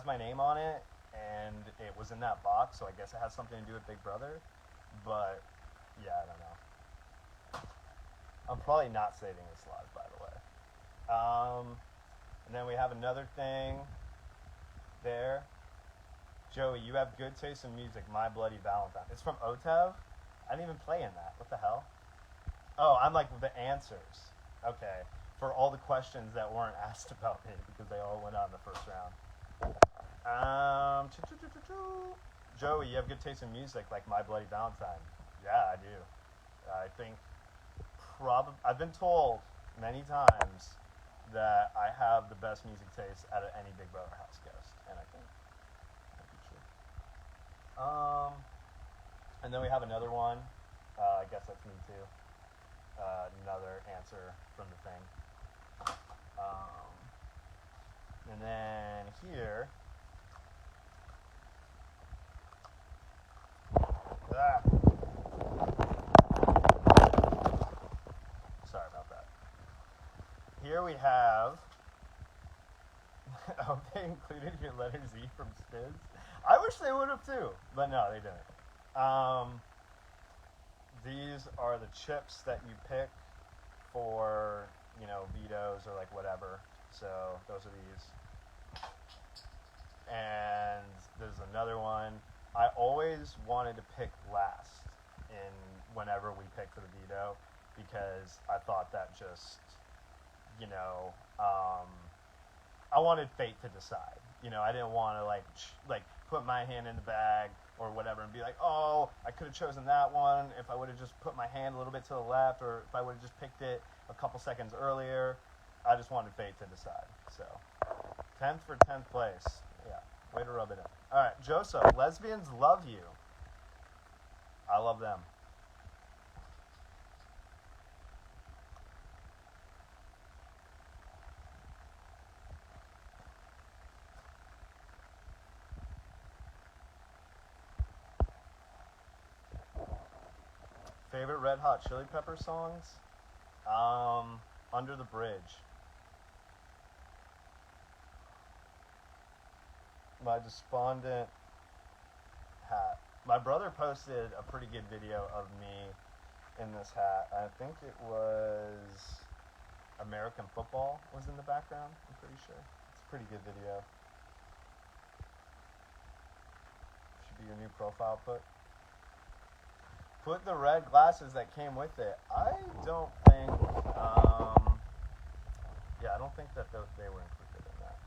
has my name on it, and it was in that box, so I guess it has something to do with Big Brother. But yeah, I don't know. I'm probably not saving this live, by the way. And then we have another thing there. Joey, you have good taste in music. My Bloody Valentine. It's from OTEV. I didn't even play in that. What the hell? Oh, I'm like the answers. Okay. For all the questions that weren't asked about me because they all went out in the first round. Joey, you have good taste in music like My Bloody Valentine. Yeah, I do. I think I've been told many times that I have the best music taste out of any Big Brother house guest, and I think that'd be true. And then we have another one. I guess that's me too. Another answer from the thing. And then here. Sorry about that. Here we have. Oh, they included your letter Z from Spiz. I wish they would have too, but no, they didn't. These are the chips that you pick for, vetoes or like whatever. So those are these. And there's another one. I always wanted to pick last whenever we picked for the veto because I thought that just, I wanted fate to decide. I didn't want to like put my hand in the bag or whatever and be like, oh, I could have chosen that one if I would have just put my hand a little bit to the left, or if I would have just picked it a couple seconds earlier. I just wanted fate to decide. So 10th for 10th place. Yeah, way to rub it in. All right, Joseph, lesbians love you. I love them. Favorite Red Hot Chili Pepper songs? Under the Bridge. My despondent hat. My brother posted a pretty good video of me in this hat. I think it was American football was in the background, I'm pretty sure. It's a pretty good video. Should be your new profile pic. Put the red glasses that came with it. I don't think, I don't think that they were included in that.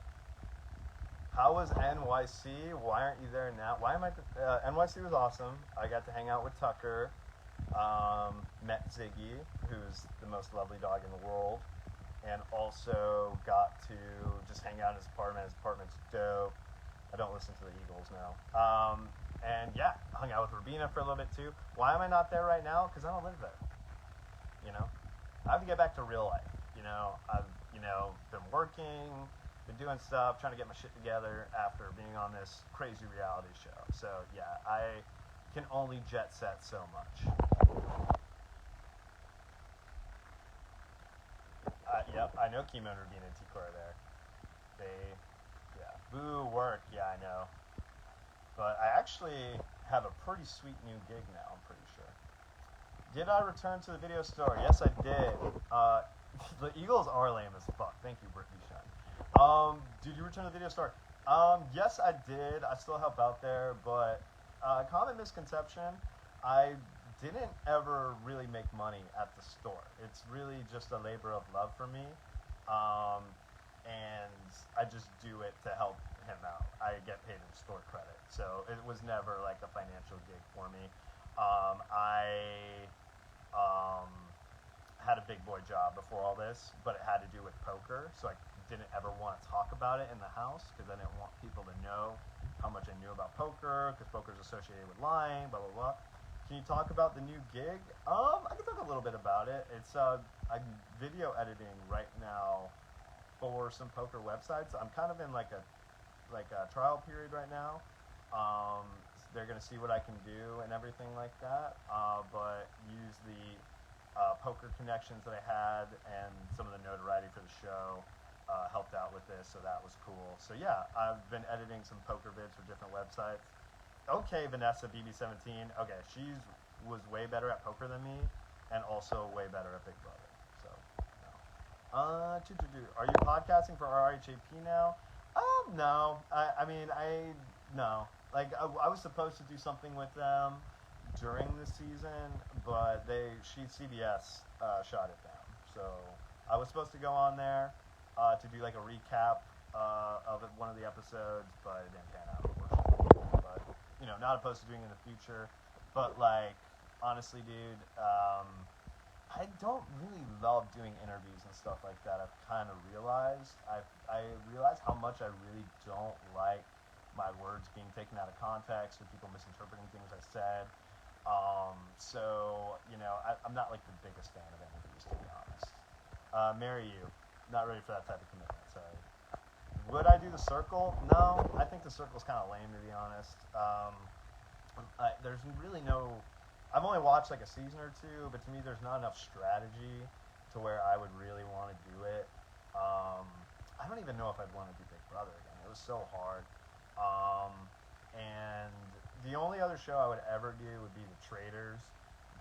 How was NYC? Why aren't you there now? NYC was awesome. I got to hang out with Tucker, met Ziggy, who's the most lovely dog in the world, and also got to just hang out in his apartment. His apartment's dope. I don't listen to the Eagles now. And yeah, hung out with Rabina for a little bit too. Why am I not there right now? Because I don't live there. I have to get back to real life. I've been working, been doing stuff, trying to get my shit together after being on this crazy reality show. So yeah, I can only jet set so much. Yep, I know Kimo and Rabina and Tikor are there. Boo work, yeah, I know. But I actually have a pretty sweet new gig now, I'm pretty sure. Did I return to the video store? Yes, I did. The Eagles are lame as fuck. Thank you, Brittany Shine. Did you return to the video store? Yes, I did. I still help out there, but common misconception, I didn't ever really make money at the store. It's really just a labor of love for me. And I just do it to help him out. I get paid in store credit, so it was never like a financial gig for me. I had a big boy job before all this, but it had to do with poker, so I didn't ever want to talk about it in the house because I didn't want people to know how much I knew about poker, because poker is associated with lying, blah, blah, blah. Can you talk about the new gig? I can talk a little bit about it. It's I'm video editing right now for some poker websites. I'm kind of in like a trial period right now. They're gonna see what I can do and everything like that. But use the poker connections that I had and some of the notoriety for the show helped out with this, so that was cool. So yeah, I've been editing some poker vids for different websites. Okay, Vanessa BB17. Okay, she's was way better at poker than me, and also way better at Big Brother. So, are you podcasting for RHAP now? No. I mean, no. Like, I was supposed to do something with them during the season, but CBS shot it down. So I was supposed to go on there to do like a recap of one of the episodes, but it didn't pan out, unfortunately. But not opposed to doing it in the future. But like, honestly, dude, I don't really love doing interviews and stuff like that. I've kind of realized. I realize how much I really don't like my words being taken out of context or people misinterpreting things I said. So, I'm not like the biggest fan of interviews, to be honest. Marry you. Not ready for that type of commitment, sorry. Would I do the circle? No, I think the circle's kind of lame, to be honest. There's really no... I've only watched like a season or two, but to me there's not enough strategy to where I would really want to do it. I don't even know if I'd want to do Big Brother again. It was so hard. And the only other show I would ever do would be The Traitors,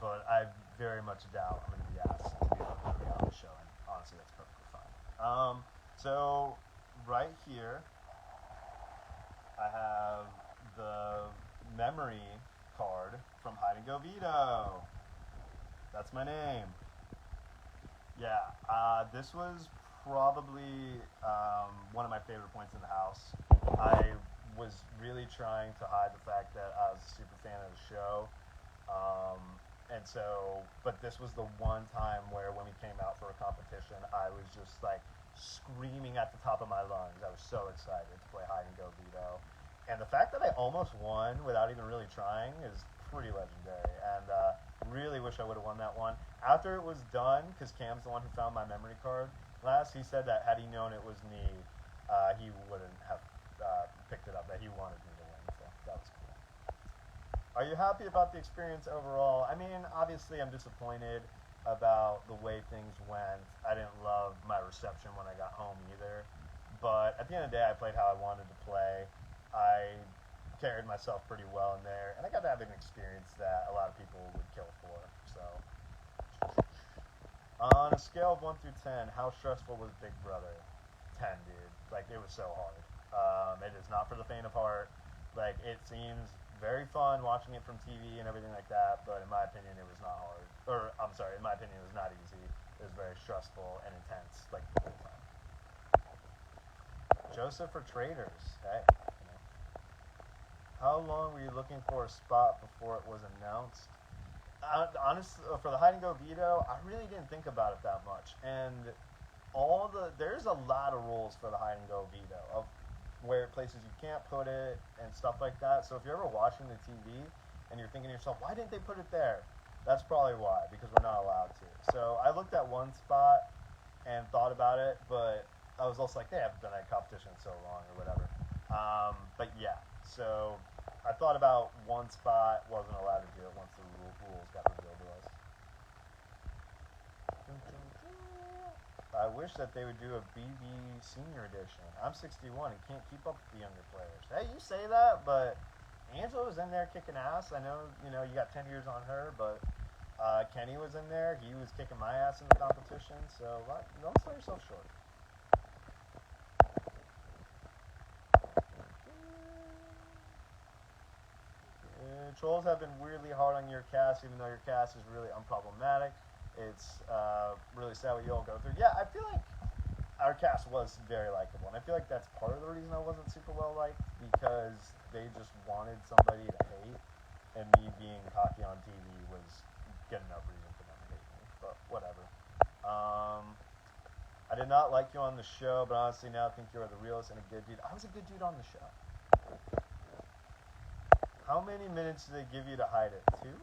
but I very much doubt I'm going to be asked to do a reality show, and honestly that's perfectly fine. So right here I have the memory card from Hide and Go Vito. That's my name. Yeah, this was probably one of my favorite points in the house. I was really trying to hide the fact that I was a super fan of the show. But this was the one time where when we came out for a competition, I was just like screaming at the top of my lungs. I was so excited to play Hide and Go Vito. And the fact that I almost won without even really trying is pretty legendary. And really wish I would have won that one. After it was done, because Cam's the one who found my memory card last, he said that had he known it was me, he wouldn't have picked it up, that he wanted me to win. So that was cool. Are you happy about the experience overall? I mean, obviously I'm disappointed about the way things went. I didn't love my reception when I got home either. But at the end of the day, I played how I wanted to play. I carried myself pretty well in there, and I got to have an experience that a lot of people would kill for. So, on a scale of 1 through 10, how stressful was Big Brother? 10, dude. Like, it was so hard. It is not for the faint of heart. Like, it seems very fun watching it from TV and everything like that, but in my opinion, it was not hard. In my opinion, it was not easy. It was very stressful and intense, like, the whole time. Joseph for Traitors. Hey. How long were you looking for a spot before it was announced? Honestly, for the Hide and Go Veto, I really didn't think about it that much. And there's a lot of rules for the Hide and Go Veto of where places you can't put it and stuff like that. So if you're ever watching the TV and you're thinking to yourself, why didn't they put it there? That's probably why, because we're not allowed to. So I looked at one spot and thought about it, but I was also like, they haven't done that competition in so long or whatever. But yeah, so I thought about one spot, wasn't allowed to do it once the rules got revealed to us. I wish that they would do a BB Senior Edition. I'm 61 and can't keep up with the younger players. Hey, you say that, but Angela was in there kicking ass. I know, you got 10 years on her, but Kenny was in there. He was kicking my ass in the competition, so don't sell yourself short. Trolls have been weirdly hard on your cast, even though your cast is really unproblematic. It's really sad what you all go through. Yeah, I feel like our cast was very likable, and I feel like that's part of the reason I wasn't super well liked, because they just wanted somebody to hate, and me being cocky on TV was good enough reason for them to hate me, but whatever. I did not like you on the show, but honestly now I think you are the realest and a good dude. I was a good dude on the show. How many minutes did they give you to hide it? 2?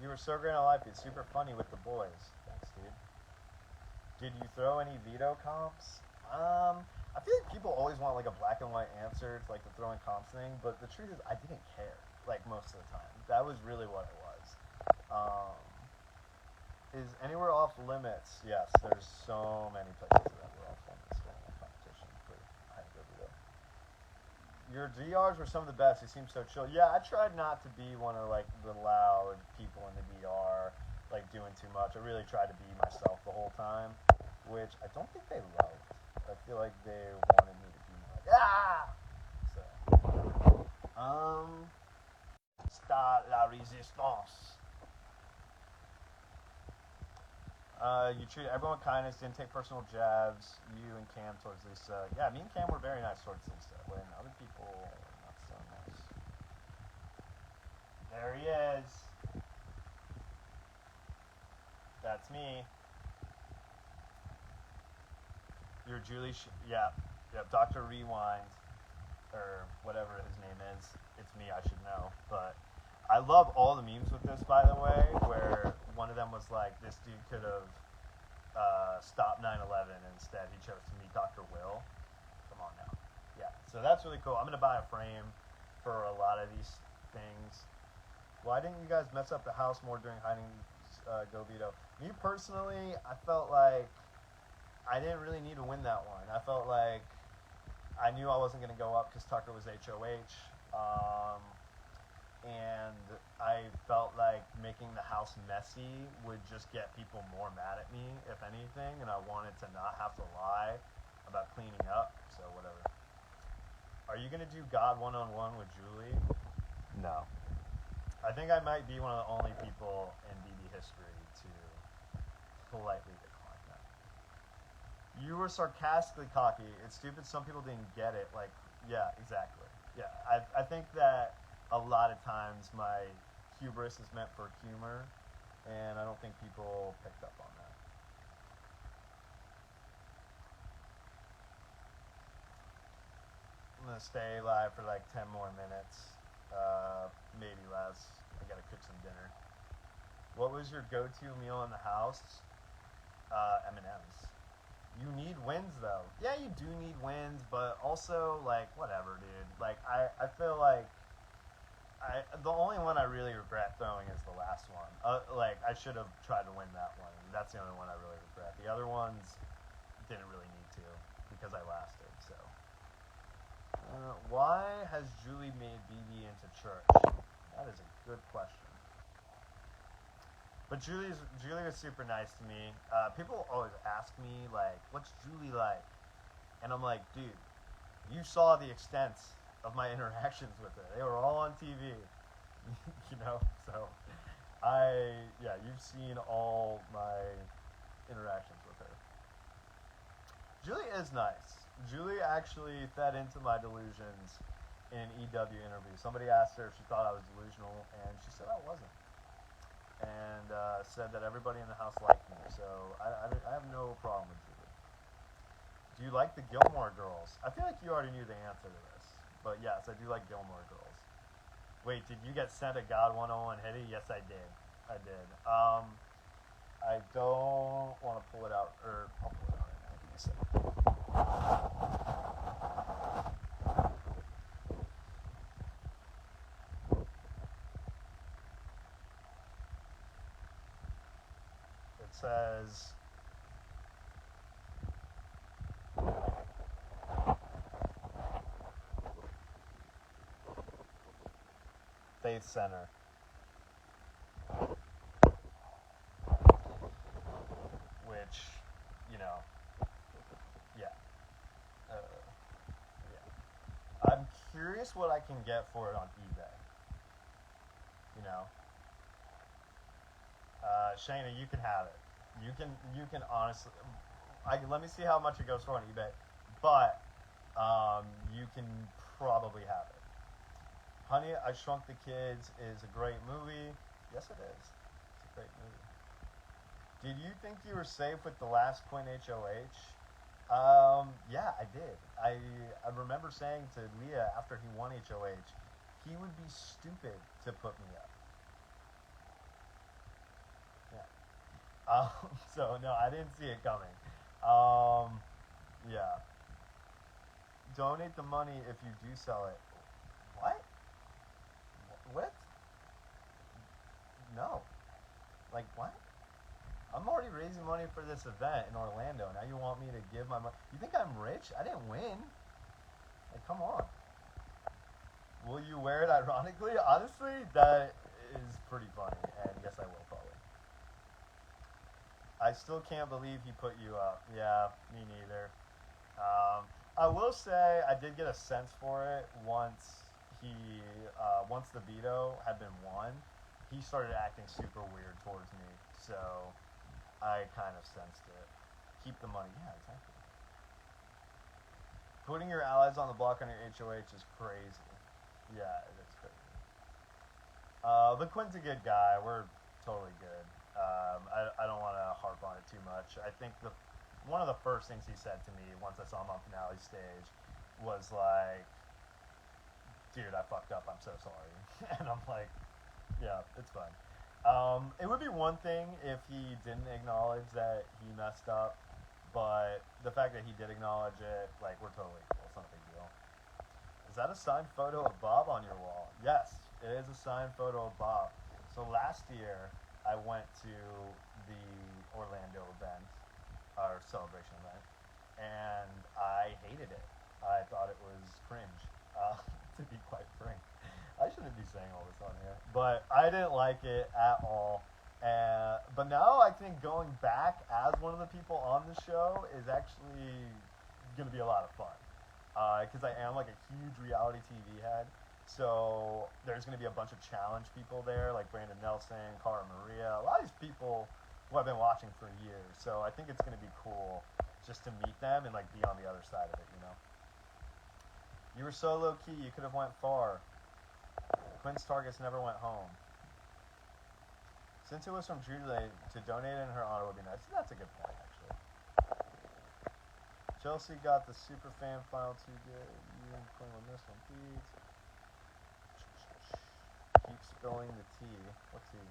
You were so great on live feed. Super funny with the boys. Thanks, dude. Did you throw any veto comps? I feel like people always want like a black and white answer to like the throwing comps thing, but the truth is I didn't care, like most of the time. That was really what it was. Is anywhere off limits? Yes, there's so many places that were off limits during the competition for high libido. Your DRs were some of the best. You seem so chill. Yeah, I tried not to be one of like the loud people in the DR, like doing too much. I really tried to be myself the whole time, which I don't think they loved. I feel like they wanted me to be like So, start la resistance. You treated everyone with kindness, didn't take personal jabs. You and Cam towards Lisa. Yeah, me and Cam were very nice towards Lisa, when other people not so nice. There he is. That's me. You're Julie. Yep. Dr. Rewind, or whatever his name is. It's me. I should know, but I love all the memes with this, by the way, where one of them was like, this dude could have stopped 9/11, and instead he chose to meet Dr. Will. Come on now. Yeah, so that's really cool. I'm going to buy a frame for a lot of these things. Why didn't you guys mess up the house more during hiding Go Vito? Me personally, I felt like I didn't really need to win that one. I felt like I knew I wasn't going to go up because Tucker was HOH. And I felt like making the house messy would just get people more mad at me, if anything, and I wanted to not have to lie about cleaning up, so whatever. Are you going to do God one-on-one with Julie? No. I think I might be one of the only people in BB history to politely decline that. You were sarcastically cocky. It's stupid some people didn't get it. Like, yeah, exactly. Yeah, I think that a lot of times my hubris is meant for humor, and I don't think people picked up on that. I'm going to stay live for like 10 more minutes, maybe less. I got to cook some dinner. What was your go-to meal in the house? M&M's. You need wins, though. Yeah, you do need wins, but also, like, whatever, dude. Like, I feel like the only one I really regret throwing is the last one. Like, I should have tried to win that one. That's the only one I really regret. The other ones didn't really need to because I lasted, so. Why has Julie made BB into church? That is a good question. But Julie was super nice to me. People always ask me, like, what's Julie like? And I'm like, dude, you saw the extent of my interactions with her. They were all on TV, you know? So, you've seen all my interactions with her. Julie is nice. Julie actually fed into my delusions in an EW interview. Somebody asked her if she thought I was delusional, and she said I wasn't. And said that everybody in the house liked me. So I have no problem with Julie. Do you like the Gilmore Girls? I feel like you already knew the answer to this. But yes, I do like Gilmore Girls. Wait, did you get sent a God 101 Hitty? Yes, I did. I did. I don't want to pull it out, or I'll pull it out right now. Give me a second. It says, Faith Center. Which, you know, yeah. I'm curious what I can get for it on eBay. You know? Shayna, you can have it. You can honestly, let me see how much it goes for on eBay, but you can probably have it. Honey, I Shrunk the Kids is a great movie. Yes, it is. It's a great movie. Did you think you were safe with the last Quinn HOH? Yeah, I did. I remember saying to Leah after he won HOH, he would be stupid to put me up. So no, I didn't see it coming. Yeah. Donate the money if you do sell it. What? What? No. Like what? I'm already raising money for this event in Orlando. Now you want me to give my money? You think I'm rich? I didn't win. Like, come on. Will you wear it ironically? Honestly, that is pretty funny. And yes, I will probably. I still can't believe he put you up. Yeah, me neither. I will say I did get a sense for it once he, once the veto had been won. He started acting super weird towards me, so I kind of sensed it. Keep the money. Yeah, exactly. Putting your allies on the block on your HOH is crazy. Yeah, it is crazy. But Quinn's a good guy. We're totally good. I don't want to harp on it too much. I think one of the first things he said to me once I saw him on finale stage was like, dude, I fucked up. I'm so sorry. And I'm like, yeah, it's fine. It would be one thing if he didn't acknowledge that he messed up, but the fact that he did acknowledge it, like, we're totally cool. It's not a big deal. Is that a signed photo of Bob on your wall? Yes, it is a signed photo of Bob. So last year, I went to the Orlando event, our celebration event, and I hated it. I thought it was cringe, to be quite frank. I shouldn't be saying all this on here, but I didn't like it at all. But now I think going back as one of the people on the show is actually going to be a lot of fun. Because I am like a huge reality TV head. So there's going to be a bunch of challenge people there, like Brandon Nelson, Cara Maria, a lot of these people who I've been watching for years. So I think it's going to be cool just to meet them and like be on the other side of it, you know. You were so low key, you could have went far. Quinn's targets never went home. Since it was from Julie, to donate in her honor would be nice. That's a good point, actually. Chelsea got the super fan file too good. You and Quinn will miss one, please. Keep spilling the tea. What tea?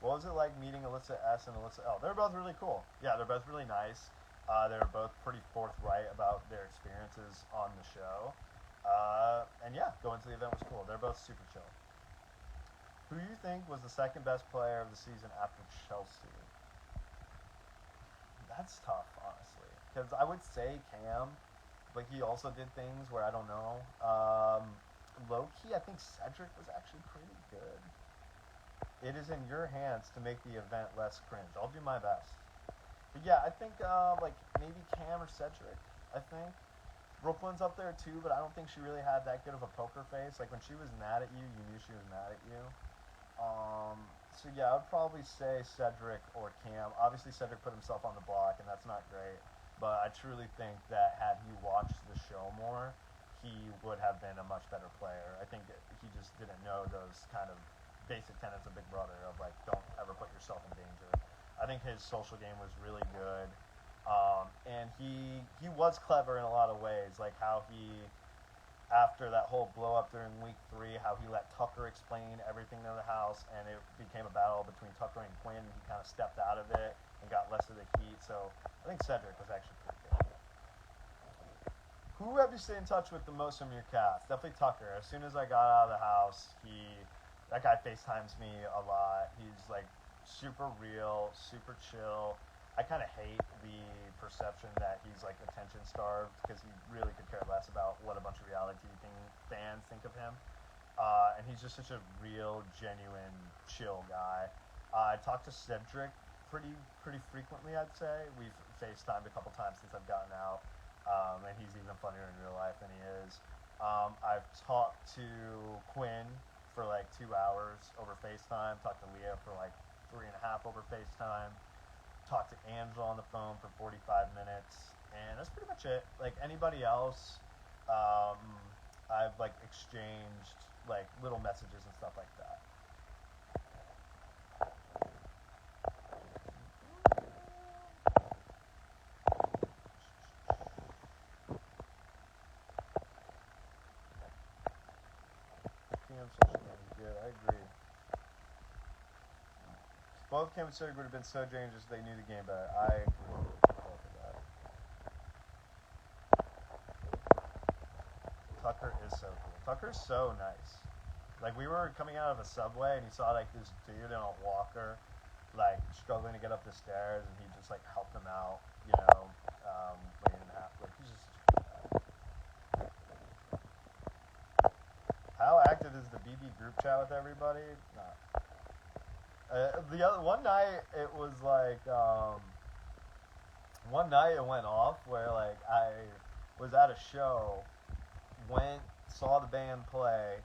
What was it like meeting Alyssa S and Alyssa L? They're both really cool. Yeah, they're both really nice. They're both pretty forthright about their experiences on the show. And yeah, going to the event was cool. They're both super chill. Who do you think was the second best player of the season after Chelsea? That's tough, honestly. Because I would say Cam, but he also did things where I don't know. Low-key, I think Cedric was actually pretty good. It is in your hands to make the event less cringe. I'll do my best. But yeah, I think like maybe Cam or Cedric, I think. Brooklyn's up there too, but I don't think she really had that good of a poker face. Like when she was mad at you, you knew she was mad at you. So yeah, I would probably say Cedric or Cam. Obviously, Cedric put himself on the block, and that's not great. But I truly think that had he watched the show more, he would have been a much better player. I think he just didn't know those kind of basic tenets of Big Brother of like, don't ever put yourself in danger. I think his social game was really good. And he was clever in a lot of ways, like how he, after that whole blow up during week 3, how he let Tucker explain everything to the house, and it became a battle between Tucker and Quinn, and he kind of stepped out of it and got less of the heat. So I think Cedric was actually pretty good. Who have you stayed in touch with the most from your cast? Definitely Tucker. As soon as I got out of the house, that guy FaceTimes me a lot. He's like super real, super chill. I kind of hate the perception that he's like attention starved because he really could care less about what a bunch of reality TV fans think of him. And he's just such a real, genuine, chill guy. I talk to Cedric pretty frequently, I'd say. We've FaceTimed a couple times since I've gotten out, and he's even funnier in real life than he is. I've talked to Quinn for like 2 hours over FaceTime. Talked to Leah for like 3.5 over FaceTime. Talked to Angela on the phone for 45 minutes, and that's pretty much it. Like anybody else, I've like exchanged like little messages and stuff like that. PM social media is good. I agree. Both Cam and Cedric would have been so dangerous if they knew the game better. I agree with both of that. Tucker is so cool. Tucker's so nice. Like we were coming out of a subway and he saw like this dude in a walker like struggling to get up the stairs, and he just like helped him out, you know, when he didn't have to. Like, he's just. How active is the BB group chat with everybody? Nah. The other one night it was like one night it went off where like I was at a show, saw the band play,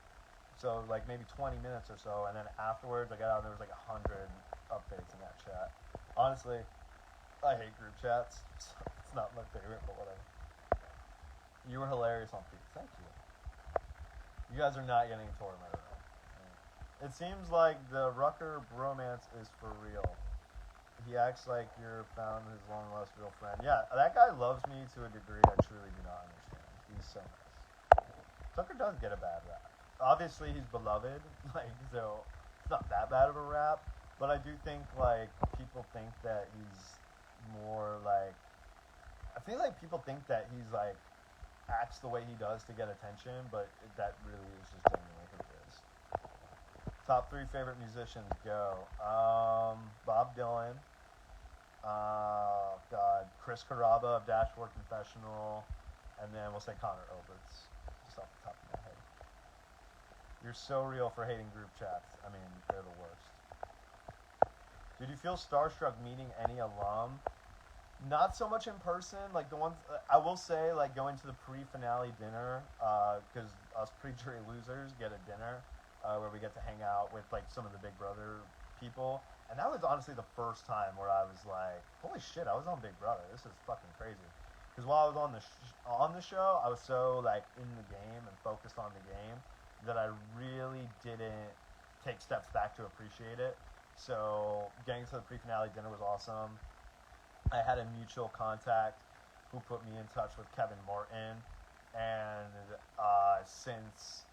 so like maybe 20 minutes or so, and then afterwards I got out and there was like 100 updates in that chat. Honestly, I hate group chats. It's not my favorite, but whatever. You were hilarious on feet. Thank you. You guys are not getting a tour of my room. It seems like the Rucker bromance is for real. He acts like you're found his long lost real friend. Yeah, that guy loves me to a degree I truly do not understand. He's so nice. Tucker does get a bad rap. Obviously, he's beloved, like, so it's not that bad of a rap. But I do think, like, people think that he's more, like, I feel like people think that he's, like, acts the way he does to get attention, but that really is just genuinely who he is. Top 3 favorite musicians, go. Bob Dylan. God, Chris Carrabba of Dashboard Confessional, and then we'll say Connor Oberts, just off the top of my head. You're so real for hating group chats. I mean, they're the worst. Did you feel starstruck meeting any alum? Not so much in person. Like the ones I will say, like going to the pre-finale dinner, because us pre-jury losers get a dinner where we get to hang out with like some of the Big Brother people. And that was honestly the first time where I was like, holy shit, I was on Big Brother. This is fucking crazy. Because while I was on the show, I was so like in the game and focused on the game that I really didn't take steps back to appreciate it. So getting to the pre-finale dinner was awesome. I had a mutual contact who put me in touch with Kevin Martin. And since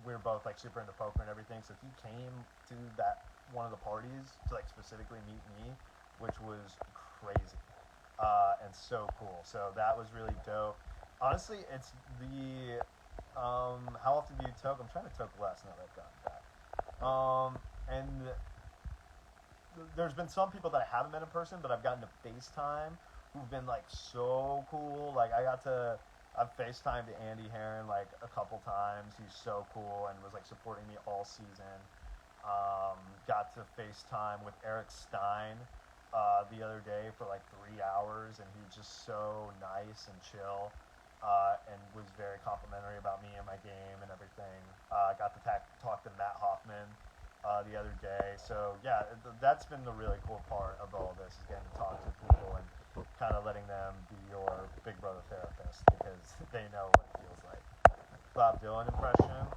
we're both like super into poker and everything, so he came to that one of the parties to like specifically meet me, which was crazy and so cool. So that was really dope. Honestly, it's the how often do you toke? I'm trying to toke less now that I've gotten back. And there's been some people that I haven't met in person, but I've gotten to FaceTime who've been like so cool. Like I've FaceTimed Andy Herron like a couple times. He's so cool and was like supporting me all season. Got to FaceTime with Eric Stein the other day for like 3 hours, and he was just so nice and chill, and was very complimentary about me and my game and everything. Got to talk to Matt Hoffman the other day. So yeah, that's been the really cool part of all this, is getting to talk to people and kind of letting them be your Big Brother therapist, because they know what it feels like. Bob Dylan impression.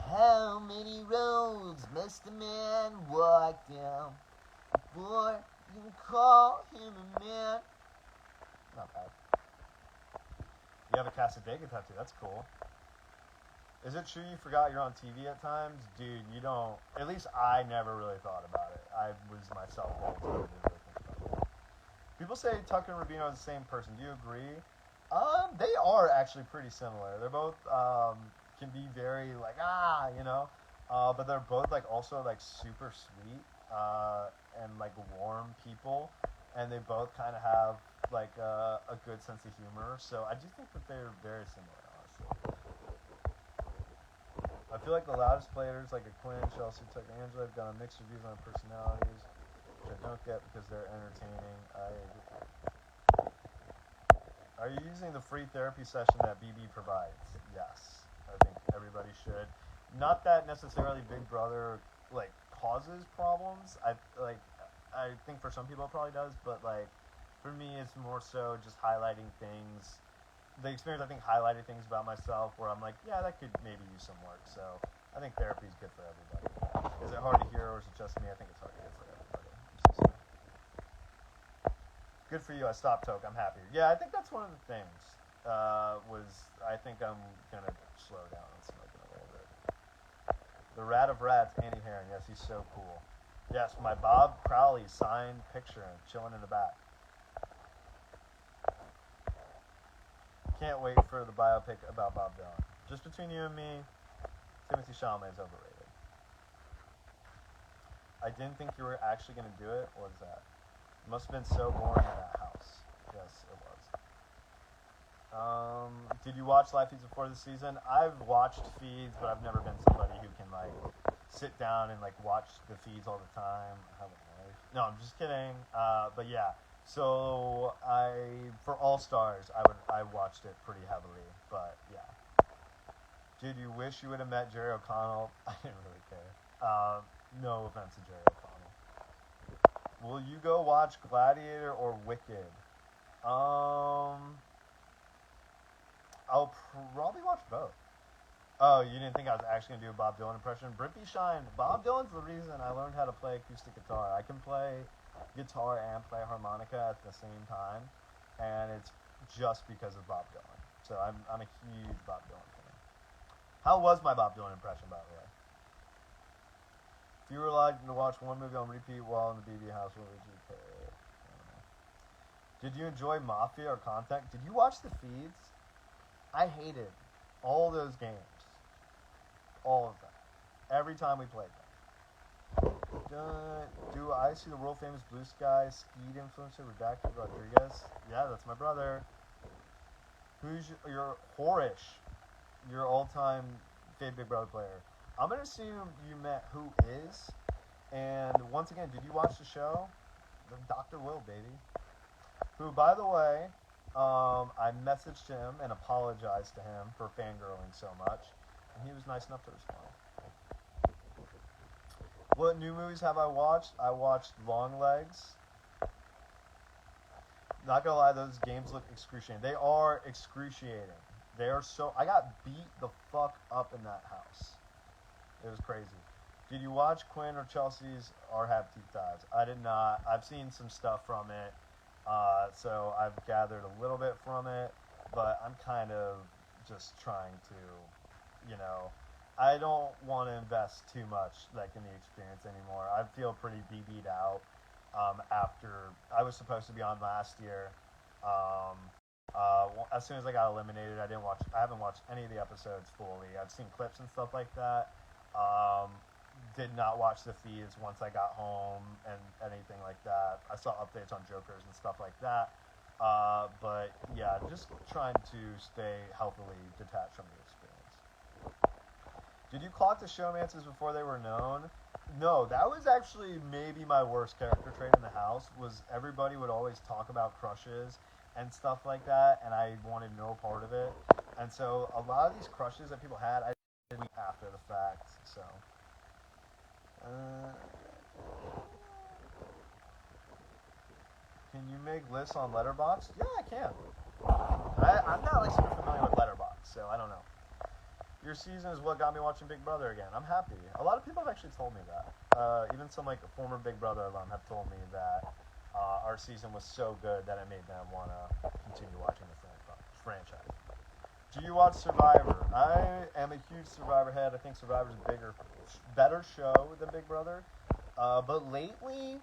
How many roads must a man walk down before you can call him a man? Not bad. You have a Casadega tattoo. That's cool. Is it true you forgot you're on TV at times? Dude, you don't. At least I never really thought about it. I was myself all the time. I didn't really think about it. People say Tucker and Rubino are the same person. Do you agree? They are actually pretty similar. They're both can be very like you know, but they're both like also like super sweet and like warm people, and they both kind of have like a good sense of humor. So I do think that they're very similar, honestly. I feel like the loudest players, like a Quinn, Chelsea, Tucker, Angela, have gotten mixed reviews on personalities, which I don't get because they're entertaining. Are you using the free therapy session that BB provides? Yes, I think everybody should. Not that necessarily Big Brother like causes problems. I think for some people it probably does, but like for me, it's more so just highlighting things. The experience, I think, highlighted things about myself where I'm like, yeah, that could maybe use some work. So I think therapy is good for everybody. Is it hard to hear, or is it just me? I think it's hard to hear for everybody. Good for you. I stopped Toke. I'm happy. Yeah, I think that's one of the things. I think I'm gonna slow down on smoking a little bit. The rat of rats, Andy Herron. Yes, he's so cool. Yes, my Bob Crowley signed picture, chilling in the back. Can't wait for the biopic about Bob Dylan. Just between you and me, Timothy Chalamet is overrated. I didn't think you were actually going to do it. What is that? It must have been so boring in that house. Yes, it was. Did you watch live feeds before the season? I've watched feeds, but I've never been somebody who can like sit down and like watch the feeds all the time. I have a life. No, I'm just kidding. But yeah. So for All Stars, I watched it pretty heavily. But yeah. Did you wish you would have met Jerry O'Connell? I didn't really care. No offense to Jerry O'Connell. Will you go watch Gladiator or Wicked? I'll probably watch both. Oh, you didn't think I was actually going to do a Bob Dylan impression? Brippy Shine. Bob Dylan's the reason I learned how to play acoustic guitar. I can play guitar and play harmonica at the same time, and it's just because of Bob Dylan. So I'm a huge Bob Dylan fan. How was my Bob Dylan impression, by the way? If you were allowed to watch one movie on repeat while in the BB house, what would you pick? Did you enjoy Mafia or Contact? Did you watch the feeds? I hated all those games. All of them. Every time we played them. Do I see the world famous Blue Sky Skeet influencer Redacted Rodriguez? Yeah, that's my brother. Who's your Horish? Your all-time favorite Big Brother player. I'm going to assume you met Who Is. And once again, did you watch the show? Dr. Will, baby. Who, by the way, I messaged him and apologized to him for fangirling so much. And he was nice enough to respond. What new movies have I watched? I watched Longlegs. Not gonna lie, those games look excruciating. They are excruciating. They are so... I got beat the fuck up in that house. It was crazy. Did you watch Quinn or Chelsea's Our Have Deep Dives? I did not. I've seen some stuff from it. So I've gathered a little bit from it. But I'm kind of just trying to, I don't want to invest too much like in the experience anymore. I feel pretty BB'd out after I was supposed to be on last year. As soon as I got eliminated, I haven't watched any of the episodes fully. I've seen clips and stuff like that. Did not watch the feeds once I got home and anything like that. I saw updates on Jokers and stuff like that. But yeah, just trying to stay healthily detached from the experience. Did you clock the showmances before they were known? No, that was actually maybe my worst character trait in the house, was everybody would always talk about crushes and stuff like that, and I wanted no part of it. And so a lot of these crushes that people had, I did after the fact, so... Can you make lists on Letterboxd? Yeah, I can. I'm not like super familiar with Letterboxd, so I don't know. Your season is what got me watching Big Brother again. I'm happy. A lot of people have actually told me that. Even some like former Big Brother alum have told me that our season was so good that it made them want to continue watching the franchise. Do you watch Survivor? I am a huge Survivor head. I think Survivor's a better show than Big Brother. But lately,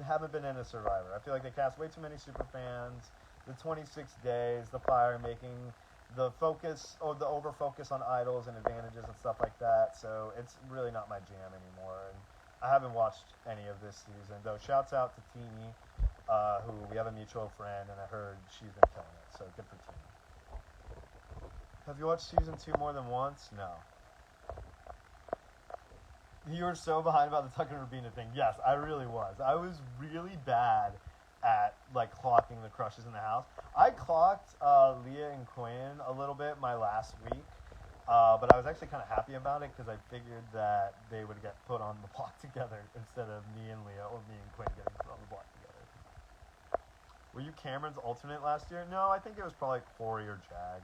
haven't been into Survivor. I feel like they cast way too many super fans. The 26 days, the fire making, the focus or the over focus on idols and advantages and stuff like that. So it's really not my jam anymore. And I haven't watched any of this season. Though shouts out to Teeny, who we have a mutual friend, and I heard she's been killing it. So good for Teeny. Have you watched season 2 more than once? No. You were so behind about the Tucker and Rabina thing. Yes, I really was. I was really bad at like clocking the crushes in the house. I clocked Leah and Quinn a little bit my last week, but I was actually kind of happy about it because I figured that they would get put on the block together instead of me and Leah or me and Quinn getting put on the block together. Were you Cameron's alternate last year? No, I think it was probably Corey or Jag.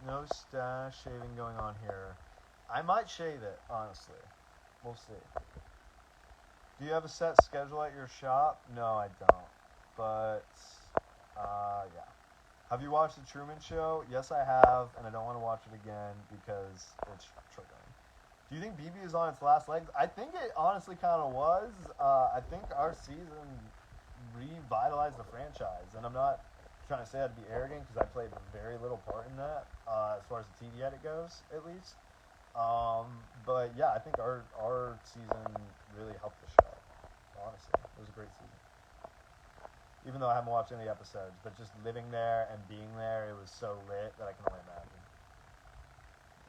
No stash shaving going on here. I might shave it, honestly. We'll see. Do you have a set schedule at your shop? No, I don't. But, yeah. Have you watched The Truman Show? Yes, I have, and I don't want to watch it again because it's triggering. Do you think BB is on its last legs? I think it honestly kind of was. I think our season revitalized the franchise, and I'm not trying to say that to be arrogant because I played very little part in that, as far as the TV edit goes, at least. But yeah, I think our season really helped the show. Honestly, it was a great season. Even though I haven't watched any episodes, but just living there and being there, it was so lit that I can only imagine.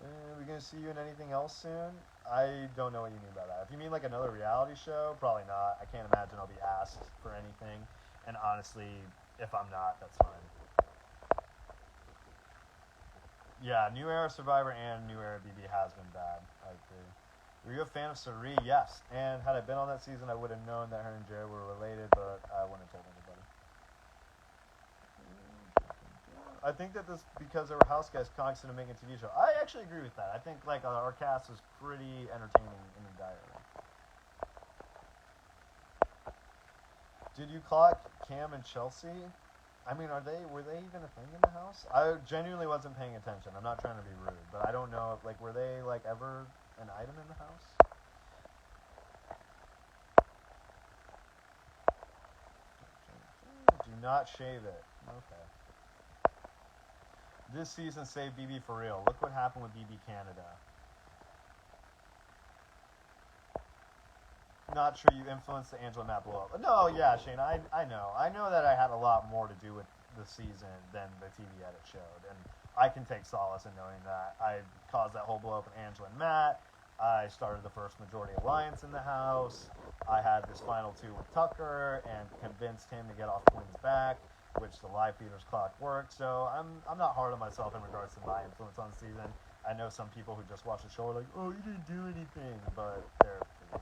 Are we gonna see you in anything else soon? I don't know what you mean by that. If you mean like another reality show, probably not. I can't imagine I'll be asked for anything. And honestly, if I'm not, that's fine. Yeah, New Era Survivor and New Era BB has been bad. I agree. Were you a fan of Sari? Yes. And had I been on that season, I would have known that her and Jared were related, but I wouldn't have told anybody. I think that this because there were house guys constant to making a TV show. I actually agree with that. I think like our cast was pretty entertaining in the diary. Did you clock Cam and Chelsea? I mean, were they even a thing in the house? I genuinely wasn't paying attention. I'm not trying to be rude, but I don't know if like were they like ever an item in the house? Do not shave it. Okay. This season saved BB for real. Look what happened with BB Canada. Not sure you influenced the Angela Matt blow up. No, yeah, Shane, I know. I know that I had a lot more to do with the season than the TV edit showed. And I can take solace in knowing that I caused that whole blow up with Angela and Matt. I started the first majority alliance in the house. I had this final two with Tucker and convinced him to get off Quinn's back, which the live feeders clock worked. So I'm not hard on myself in regards to my influence on the season. I know some people who just watch the show are like, oh, you didn't do anything, but they're please.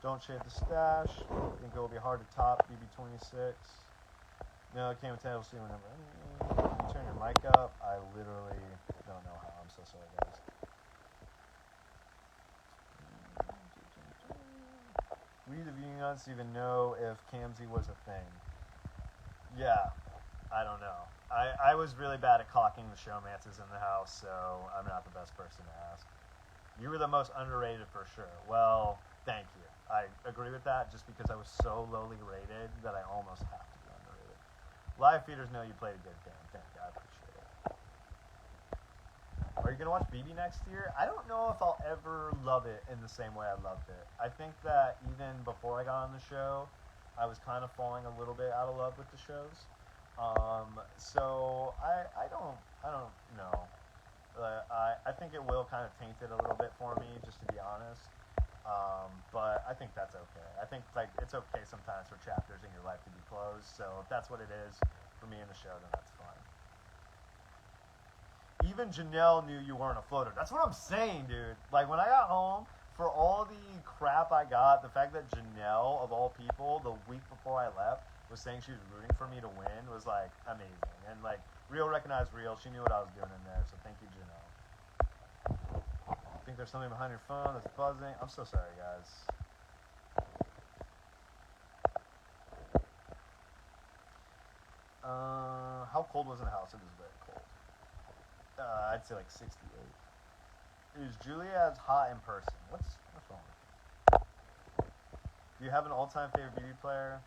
Don't shave the stash. I think it will be hard to top BB26. No, I can't tell. See whenever. Turn your mic up. I literally don't know how. I'm so sorry, guys. We the viewing audience even know if Camsy was a thing. Yeah, I don't know. I was really bad at clocking the showmances in the house, so I'm not the best person to ask. You were the most underrated for sure. Well, thank you. I agree with that just because I was so lowly rated that I almost have to be underrated. Live feeders know you played a good game. Thank you. I appreciate it. Are you going to watch BB next year? I don't know if I'll ever love it in the same way I loved it. I think that even before I got on the show, I was kind of falling a little bit out of love with the shows. So I don't know. I think it will kind of taint it a little bit for me, just to be honest. But I think that's okay. I think like it's okay sometimes for chapters in your life to be closed. So if that's what it is for me in the show, then that's fine. Even Janelle knew you weren't a floater. That's what I'm saying, dude. Like when I got home, for all the crap I got, the fact that Janelle, of all people, the week before I left, was saying she was rooting for me to win was like amazing. And like real recognized real. She knew what I was doing in there. So thank you, Janelle. I think there's something behind your phone that's buzzing. I'm so sorry, guys. How cold was in the house? It was very cold. I'd say like 68. Is Julia as hot in person? What's wrong with you? Do you have an all-time favorite BB player?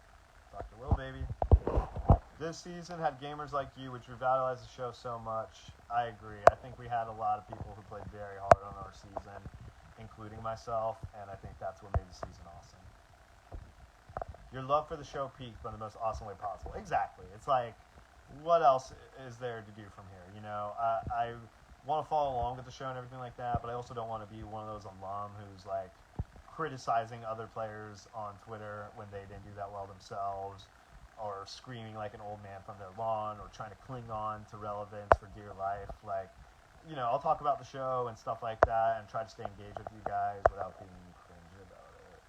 Dr. Will, baby. This season had gamers like you, which revitalized the show so much. I agree. I think we had a lot of people who played very hard on our season, including myself, and I think that's what made the season awesome. Your love for the show peaked, but in the most awesome way possible. Exactly. It's like, what else is there to do from here? You know, I want to follow along with the show and everything like that, but I also don't want to be one of those alum who's like criticizing other players on Twitter when they didn't do that well themselves, or screaming like an old man from their lawn, or trying to cling on to relevance for dear life. Like, you know, I'll talk about the show and stuff like that and try to stay engaged with you guys without being cringy about it.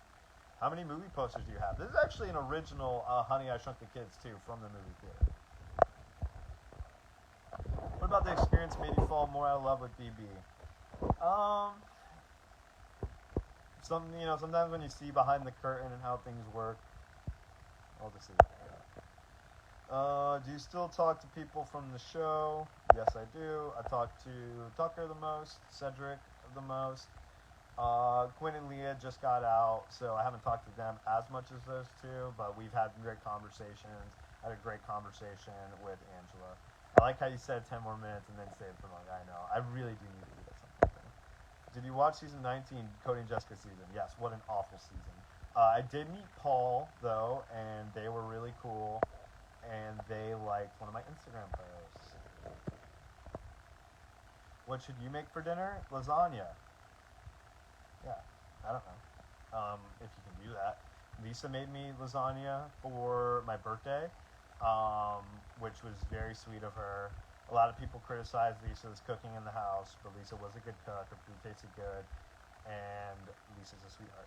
How many movie posters do you have? This is actually an original Honey, I Shrunk the Kids too, from the movie theater. What about the experience made you fall more out of love with BB? Sometimes when you see behind the curtain and how things work, I'll just leave it like that. Do you still talk to people from the show? Yes, I do. I talk to Tucker the most, Cedric the most. Quinn and Leah just got out, so I haven't talked to them as much as those two, but we've had great conversations. I had a great conversation with Angela. I like how you said 10 more minutes and then saved for long. I know. I really do need to eat at some Did you watch season 19, Cody and Jessica season? Yes, what an awful season. I did meet Paul, though, and they were really cool, and they liked one of my Instagram posts. What should you make for dinner? Lasagna. Yeah, I don't know if you can do that. Lisa made me lasagna for my birthday, which was very sweet of her. A lot of people criticized Lisa's cooking in the house, but Lisa was a good cook. Her food tasted good, and Lisa's a sweetheart.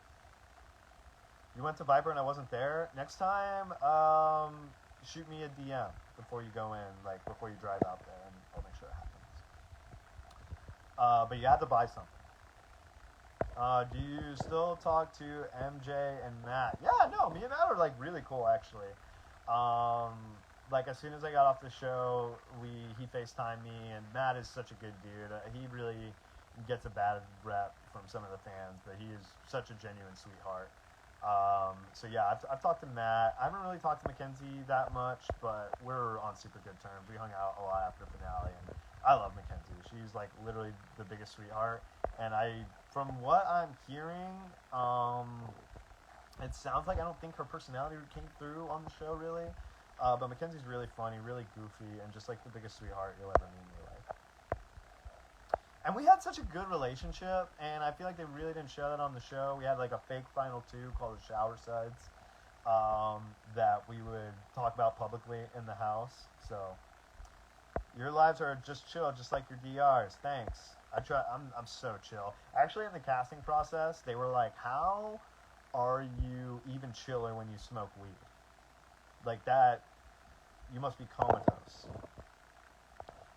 You went to Viper and I wasn't there. Next time, shoot me a DM before you go in, like before you drive out there, and I'll make sure it happens. But you had to buy something. Do you still talk to MJ and Matt? Yeah, no, me and Matt are like really cool actually. Like as soon as I got off the show, he FaceTimed me, and Matt is such a good dude. He really gets a bad rep from some of the fans, but he is such a genuine sweetheart. So yeah, I've talked to Matt. I haven't really talked to Mackenzie that much, but we're on super good terms. We hung out a lot after the finale, and I love Mackenzie. She's like literally the biggest sweetheart. And from what I'm hearing, it sounds like I don't think her personality came through on the show really. But Mackenzie's really funny, really goofy, and just like the biggest sweetheart you'll ever meet in your life. And we had such a good relationship, and I feel like they really didn't show that on the show. We had like a fake final two called the Shower Suds that we would talk about publicly in the house. So your lives are just chill, just like your DRs. Thanks. I'm so chill. Actually, in the casting process, they were like, "How are you even chiller when you smoke weed? Like that, you must be comatose."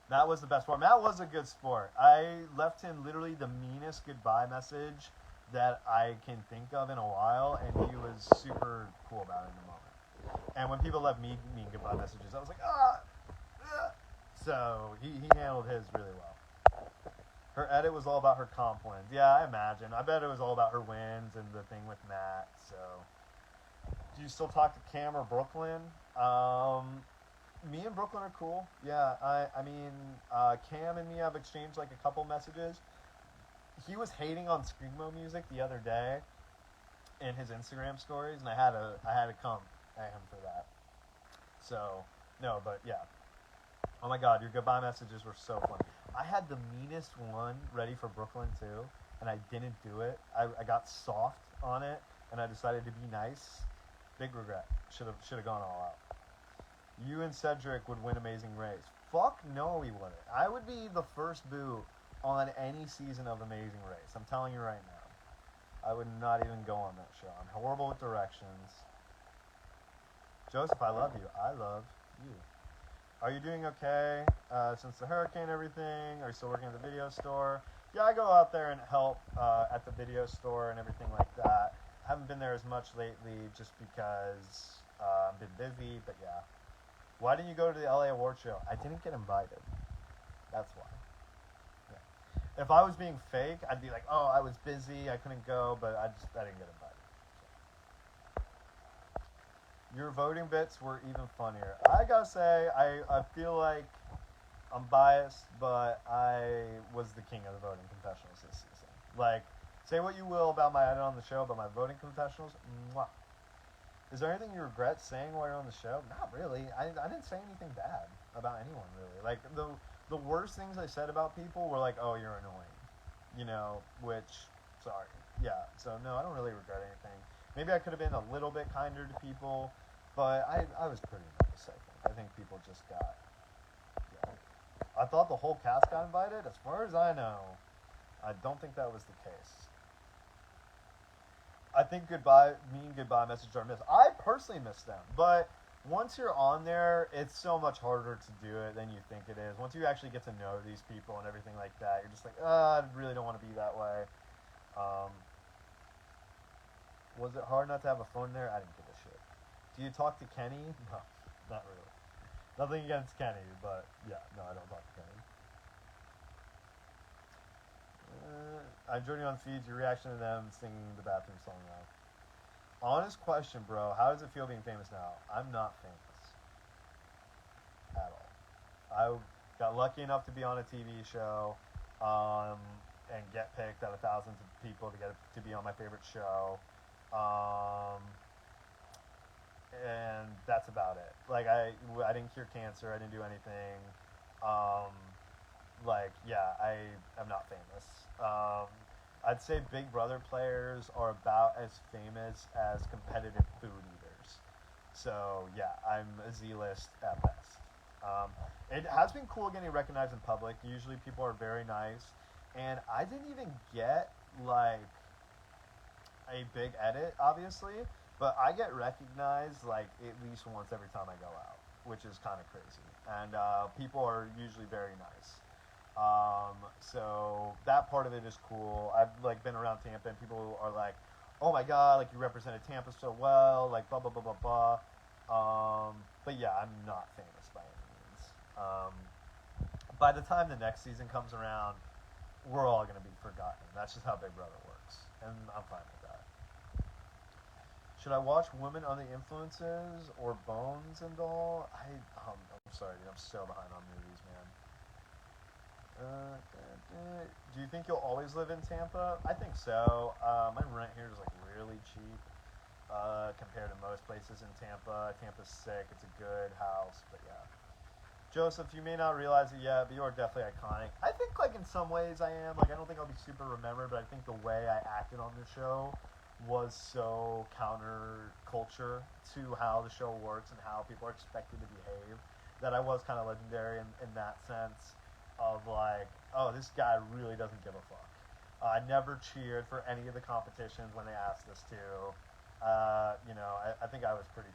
That was the best part. Matt was a good sport. I left him literally the meanest goodbye message that I can think of in a while, and he was super cool about it in the moment. And when people left me mean goodbye messages, I was like, ah. So he handled his really well. Her edit was all about her comp wins. Yeah, I imagine. I bet it was all about her wins and the thing with Matt. So, do you still talk to Cam or Brooklyn? Me and Brooklyn are cool. Yeah, I mean, Cam and me have exchanged like a couple messages. He was hating on Screamo music the other day in his Instagram stories, and I had to come at him for that. So, no, but yeah. Oh my God, your goodbye messages were so funny. I had the meanest one ready for Brooklyn too, and I didn't do it. I got soft on it, and I decided to be nice. Big regret. Should have gone all out. You and Cedric would win Amazing Race. Fuck no, we wouldn't. I would be the first boo on any season of Amazing Race. I'm telling you right now. I would not even go on that show. I'm horrible with directions. Joseph, I love you. I love you. Are you doing okay since the hurricane and everything? Are you still working at the video store? Yeah, I go out there and help at the video store and everything like that. I haven't been there as much lately just because I've been busy, but yeah. Why didn't you go to the LA Award show? I didn't get invited. That's why. Yeah. If I was being fake, I'd be like, oh, I was busy, I couldn't go, but I didn't get invited. Your voting bits were even funnier. I gotta say, I feel like I'm biased, but I was the king of the voting confessionals this season. Like, say what you will about my edit on the show, but my voting confessionals, mwah. Is there anything you regret saying while you're on the show? Not really. I didn't say anything bad about anyone, really. Like, the worst things I said about people were like, oh, you're annoying. You know, which, sorry. Yeah, so no, I don't really regret anything. Maybe I could have been a little bit kinder to people, but I was pretty nice, I think. I think people just got, yeah. I thought the whole cast got invited. As far as I know, I don't think that was the case. I think goodbye messages are missed. I personally miss them, but once you're on there, it's so much harder to do it than you think it is. Once you actually get to know these people and everything like that, you're just like, I really don't want to be that way. Was it hard not to have a phone there? I didn't give a shit. Do you talk to Kenny? No, not really. Nothing against Kenny, but yeah, no, I don't talk to Kenny. I enjoyed you on feeds, your reaction to them singing the bathroom song now. Honest question, bro. How does it feel being famous now? I'm not famous. At all. I got lucky enough to be on a TV show, and get picked out of thousands of people to get to be on my favorite show. Um, and that's about it. Like I didn't cure cancer. I didn't do anything. Um, I am not famous. I'd say Big Brother players are about as famous as competitive food eaters. So yeah, I'm a Z-list at best. It has been cool getting recognized in public. Usually people are very nice, and I didn't even get like a big edit, obviously, but I get recognized like at least once every time I go out, which is kind of crazy. And people are usually very nice. So that part of it is cool. I've like been around Tampa, and people are like, "Oh my god, like you represented Tampa so well," like blah blah blah blah blah. But yeah, I'm not famous by any means. By the time the next season comes around, we're all gonna be forgotten. That's just how Big Brother works, and I'm fine with that. Should I watch Women on the Influences or Bones and all? I'm sorry, dude, I'm so behind on movies, man. Do you think you'll always live in Tampa? I think so. My rent here is like really cheap compared to most places in Tampa. Tampa's sick. It's a good house, but yeah. Joseph, you may not realize it yet, but you are definitely iconic. I think like in some ways I am. Like I don't think I'll be super remembered, but I think the way I acted on the show was so counter culture to how the show works and how people are expected to behave that I was kind of legendary in that sense of like, oh, this guy really doesn't give a fuck. I never cheered for any of the competitions when they asked us to. I think I was pretty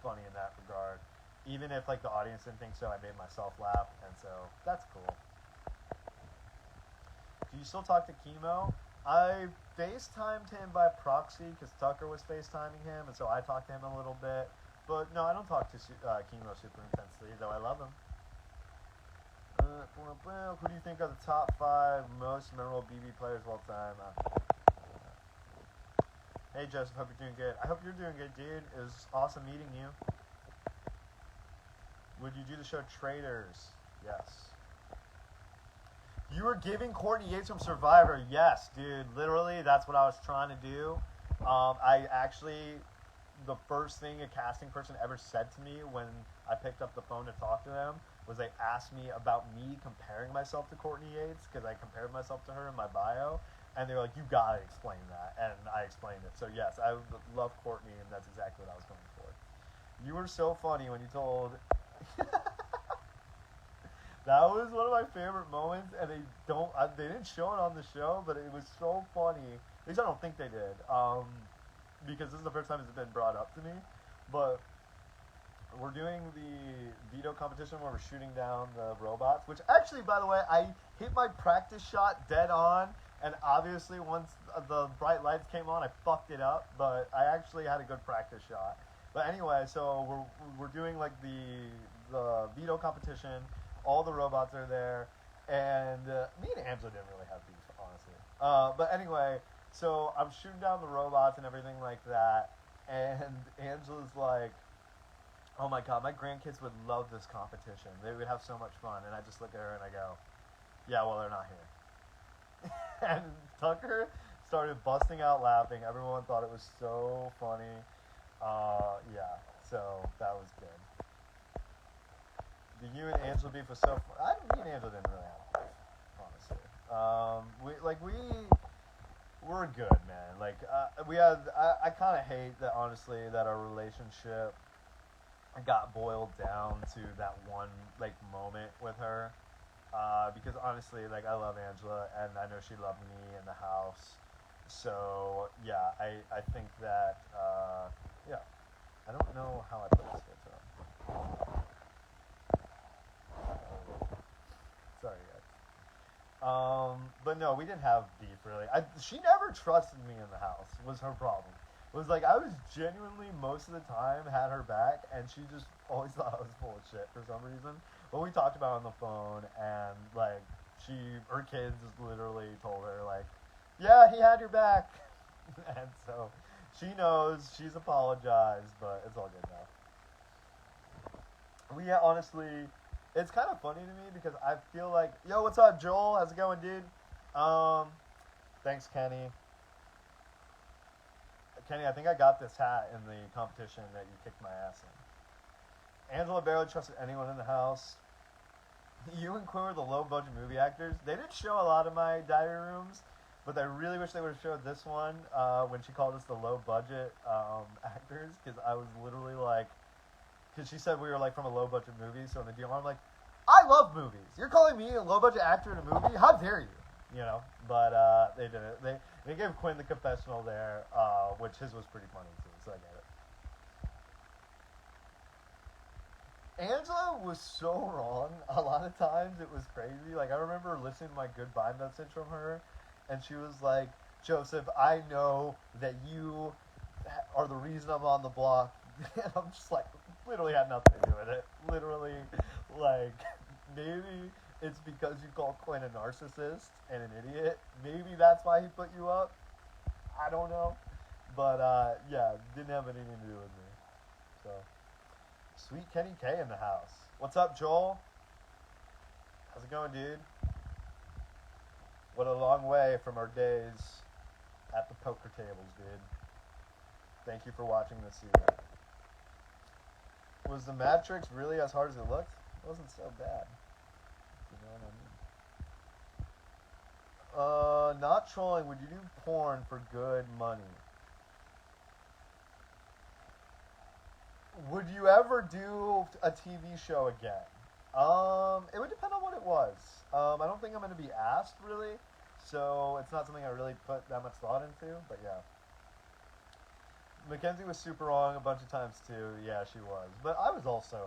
funny in that regard. Even if like the audience didn't think so, I made myself laugh, and so that's cool. Do you still talk to Chemo? I FaceTimed him by proxy because Tucker was FaceTiming him, and so I talked to him a little bit. But no, I don't talk to Chemo super intensely, though I love him. Who do you think are the top 5 most memorable BB players of all time? Hey Joseph, hope you're doing good. I hope you're doing good, dude. It was awesome meeting you. Would you do the show Traitors? Yes. You were giving Courtney Yates from Survivor. Yes, dude. Literally, that's what I was trying to do. I actually, the first thing a casting person ever said to me when I picked up the phone to talk to them was they asked me about me comparing myself to Courtney Yates because I compared myself to her in my bio. And they were like, you gotta explain that. And I explained it. So yes, I love Courtney, and that's exactly what I was going for. You were so funny when you told... That was one of my favorite moments, and they didn't show it on the show, but it was so funny. At least I don't think they did, because this is the first time it's been brought up to me. But we're doing the veto competition where we're shooting down the robots, which actually, by the way, I hit my practice shot dead on, and obviously once the bright lights came on, I fucked it up, but I actually had a good practice shot. But anyway, so we're doing like the veto competition. All the robots are there, and me and Angela didn't really have beef, honestly. But anyway, so I'm shooting down the robots and everything like that, and Angela's like, oh my god, my grandkids would love this competition. They would have so much fun. And I just look at her and I go, yeah, well, they're not here. And Tucker started busting out laughing. Everyone thought it was so funny. Yeah, so that was good. The you and Angela beef was so fun. Me and Angela didn't really have beef, honestly. We're good, man. Like, I kind of hate that, honestly, that our relationship got boiled down to that one, like, moment with her. Because, honestly, like, I love Angela, and I know she loved me in the house. So, yeah, I think that, yeah. I don't know how I put this filter on. Sorry, guys. But no, we didn't have beef, really. She never trusted me in the house, was her problem. It was like, I was genuinely, most of the time, had her back, and she just always thought I was full of shit for some reason. But we talked about it on the phone, and, like, her kids just literally told her, like, yeah, he had your back. And so, she knows, she's apologized, but it's all good now. Honestly, it's kind of funny to me because I feel like, yo, what's up, Joel? How's it going, dude? Um, thanks, Kenny. Kenny, I think I got this hat in the competition that you kicked my ass in. Angela barely trusted anyone in the house. You and Quinn were the low-budget movie actors. They didn't show a lot of my diary rooms, but I really wish they would have showed this one when she called us the low-budget actors, because I was literally like, because she said we were like from a low-budget movie, so in the deal, I'm like, I love movies. You're calling me a low-budget actor in a movie? How dare you? You know, but they did it. They gave Quinn the confessional there, which his was pretty funny too, so I get it. Angela was so wrong. A lot of times it was crazy. Like I remember listening to my goodbye message from her, and she was like, "Joseph, I know that you are the reason I'm on the block," and I'm just like, literally had nothing to do with it. Literally, like maybe it's because you call Quinn a narcissist and an idiot. Maybe that's why he put you up. I don't know, but yeah, didn't have anything to do with me. So. Sweet Kenny K in the house. What's up, Joel? How's it going, dude? What a long way from our days at the poker tables, dude. Thank you for watching this season. Was the Matrix really as hard as it looked? It wasn't so bad. You know what I mean? Not trolling. Would you do porn for good money? Would you ever do a TV show again? It would depend on what it was. I don't think I'm going to be asked really, so it's not something I really put that much thought into. But yeah, Mackenzie was super wrong a bunch of times too. Yeah, she was, but I was also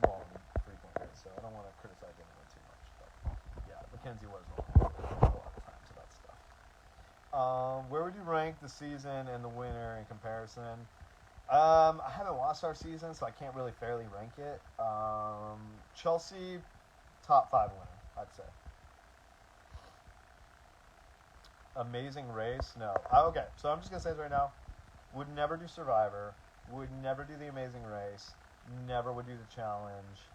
wrong frequently, so I don't want to criticize anyone too much. But yeah, Mackenzie was wrong a lot of times about stuff. Where would you rank the season and the winner in comparison? I haven't watched our season, so I can't really fairly rank it. Chelsea, top 5 winner, I'd say. Amazing Race, no. Okay, so I'm just gonna say this right now. Would never do Survivor. Would never do the Amazing Race. Never would do the challenge.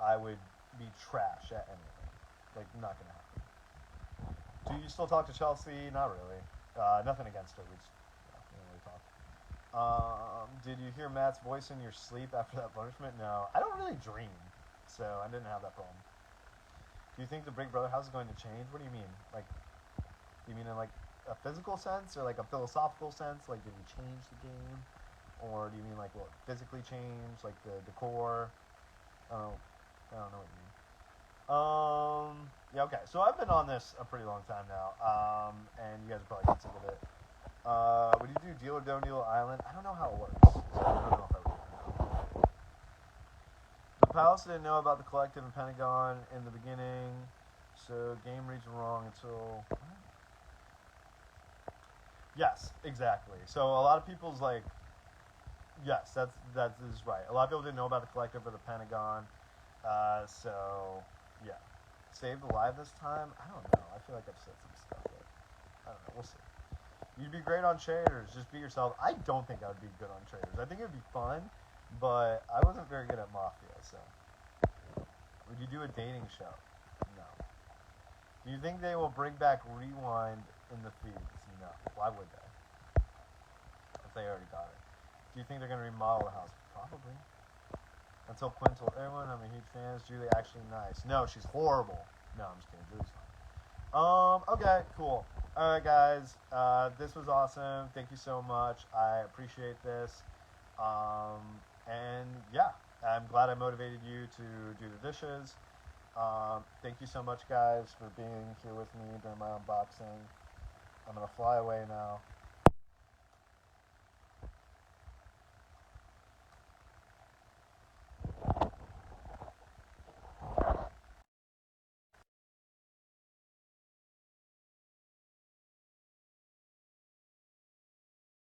I would be trash at anything. Like, not gonna happen. Do you still talk to Chelsea? Not really. Nothing against her. We just, we don't really talk. Did you hear Matt's voice in your sleep after that punishment? No. I don't really dream, so I didn't have that problem. Do you think the Big Brother house is going to change? What do you mean? Like, do you mean in like a physical sense or like a philosophical sense? Like, did we change the game? Or do you mean like, what, physically change? Like the decor? I don't know what you mean. Yeah, okay. So I've been on this a pretty long time now, and you guys are probably getting sick of it. Would you do Deal or Don't Deal Island? I don't know how it works. So I don't know if I would know. The Palace didn't know about the Collective and Pentagon in the beginning, so game reads wrong until... What? Yes, exactly. So a lot of people's like... Yes, that is right. A lot of people didn't know about the Collective or the Pentagon, so yeah. Saved alive this time? I don't know. I feel like I've said some stuff that... I don't know. We'll see. You'd be great on Traders. Just be yourself. I don't think I would be good on Traders. I think it would be fun, but I wasn't very good at Mafia, so. Would you do a dating show? No. Do you think they will bring back Rewind in the feeds? No. Why would they? If they already got it. Do you think they're going to remodel the house? Probably. Until Quinn told everyone I'm a huge fan. Is Julie actually nice? No, she's horrible. No, I'm just kidding. Julie's fine. Okay, cool. Alright guys, this was awesome. Thank you so much. I appreciate this. And yeah, I'm glad I motivated you to do the dishes. Thank you so much guys for being here with me during my unboxing. I'm going to fly away now.